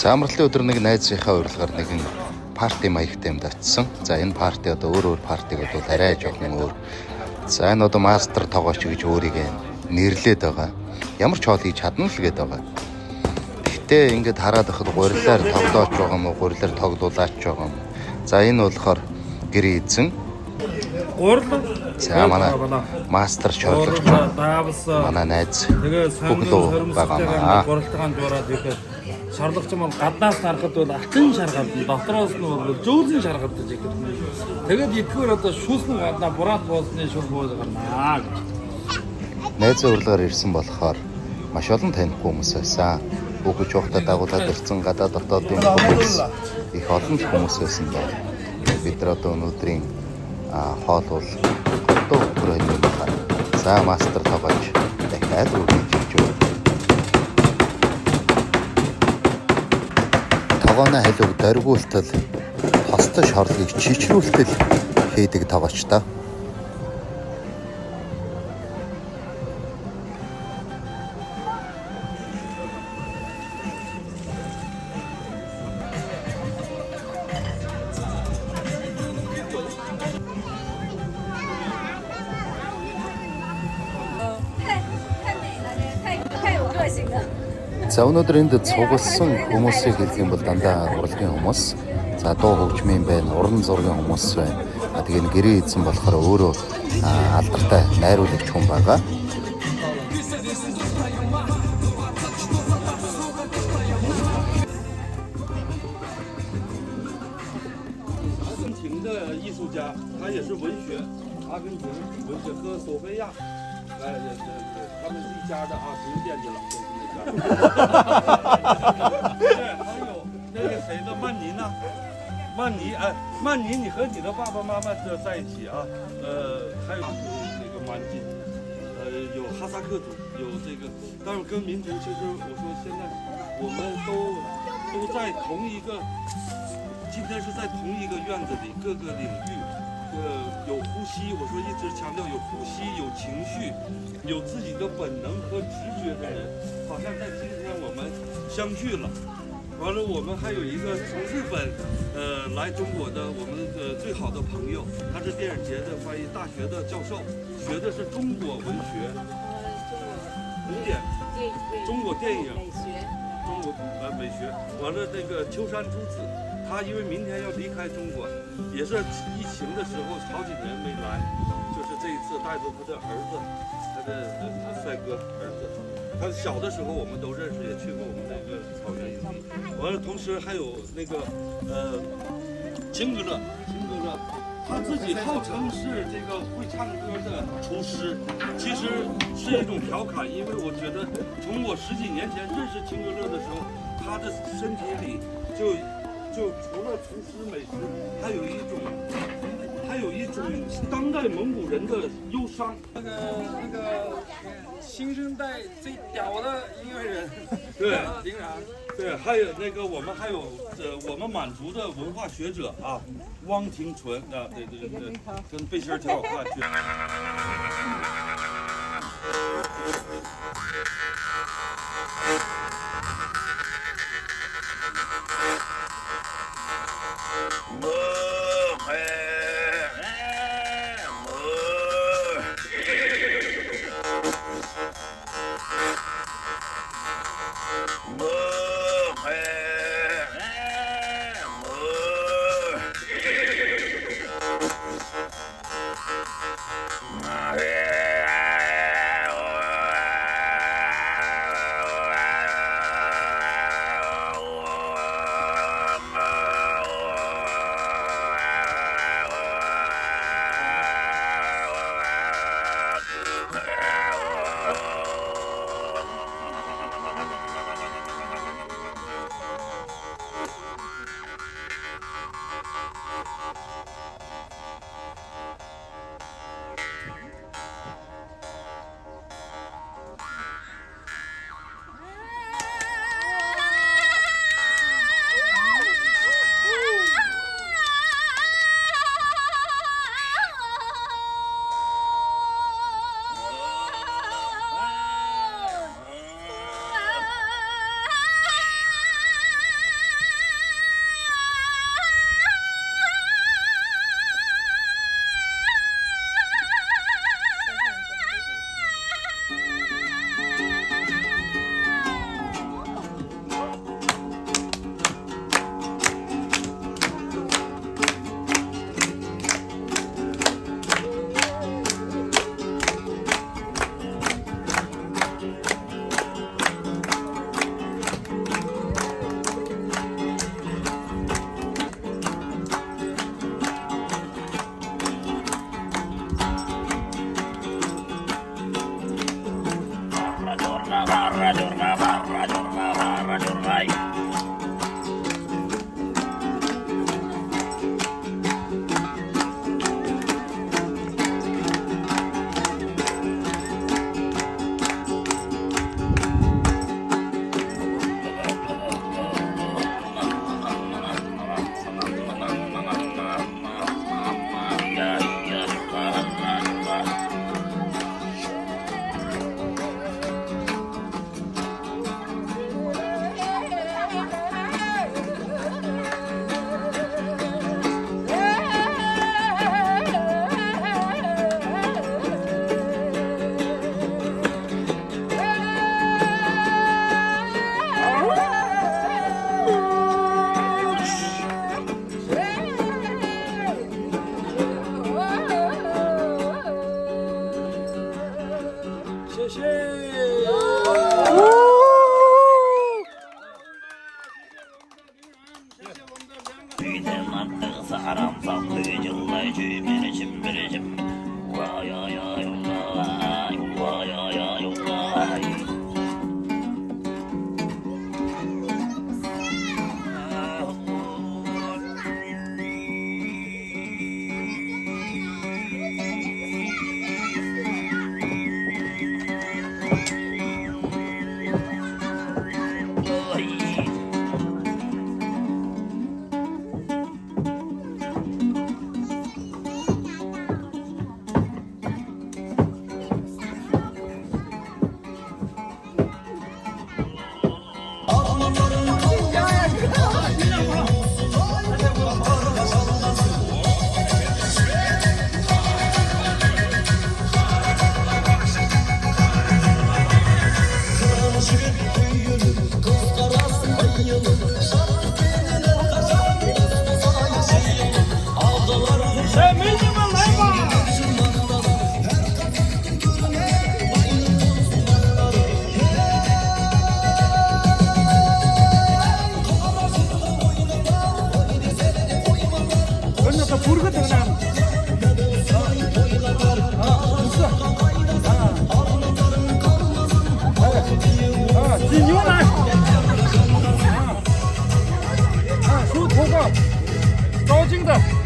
За амралтын өдөр нэг найзынхаа урилгаар нэгэн парти маягтай юмд очисон. За энэ парти одоо өөр партиг бол арай жоохон өөр. За энэ одоо мастер тоглооч гэж өөрийгөө нэрлээд байгаа. Ямар ч хоол хийж чадна л гээд байгаа. Гэтэ ингээд хараад байхад гурилаар тоглооч байгаа юм уу? Гурилаар тоглуулаач байгаа юм. За энэ болохоор гэр эзэн. За манай мастер шорлогч манай найз бүгд байгаа. Гурилтайгаан дуурайд ихэд шарлогч маань гаднаас харахад бол алтан шаргаад, дотроос нь бол зөөлөн шаргаад гэж ихэд. Тэгээд идэхээр одоо шүүлхэн гаднаа бураад боосны шүүл бууж гарнаа гэж. Найзын урилгаар ирсэн болохоор маш олон танихгүй хүмүүс байсан. Бүгд жоохтой дагуулад ирсэн гадаа дотоодын хүмүүс их олон хүмүүс байсан байна. Бид нар одоо өнөөдрийн хоол бол готов хүрээний байна. За мастер тоглож дахиад үргэлжлэж байна. Тогооны халиг дөргүүлтэл тостой шорлыг чичрүүлтэл хийдэг тоглогч та. За өнөөдөр энд цугласан хүмүүсийг хэлэх юм бол дандаа урлагийн хүмүүс. За дуу хөгжмийн байна, уран зургийн хүмүүс байна. Тэгээд гэрээ эзэн болохоор өөрөө алдартай найруулагч хүн байгаа. 曼妮，你和你的爸爸妈妈在一起啊，还有这个满金，有哈萨克族，有这个，但是跟民族其实我说现在我们都在同一个，今天是在同一个院子里各个领域，有呼吸，我说一直强调有呼吸，有情绪，有自己的本能和直觉的人，好像在今天我们相聚了。 完了，我们还有一个从日本，来中国的我们的最好的朋友，他是电影节的翻译大学的教授，学的是中国文学，古典，中国电影，中国美学。完了，这个秋山朱子，他因为明天要离开中国，也是疫情的时候好几年没来，就是这一次带着他的儿子，他的帅哥儿子。 他小的时候我们都认识，也去过我们那个草原营地。完了，同时还有那个秦格勒，他自己号称是这个会唱歌的厨师，其实是一种调侃，因为我觉得从我10几年前认识秦格勒的时候，他的身体里就除了厨师美食，还有一种当代蒙古人的忧伤。那个。 新生代最屌的音乐人，对，丁然，对，还有那个我们还有我们满族的文化学者啊，汪廷纯啊，对，跟背心儿挺好看。挤牛奶，梳头发，高兴的。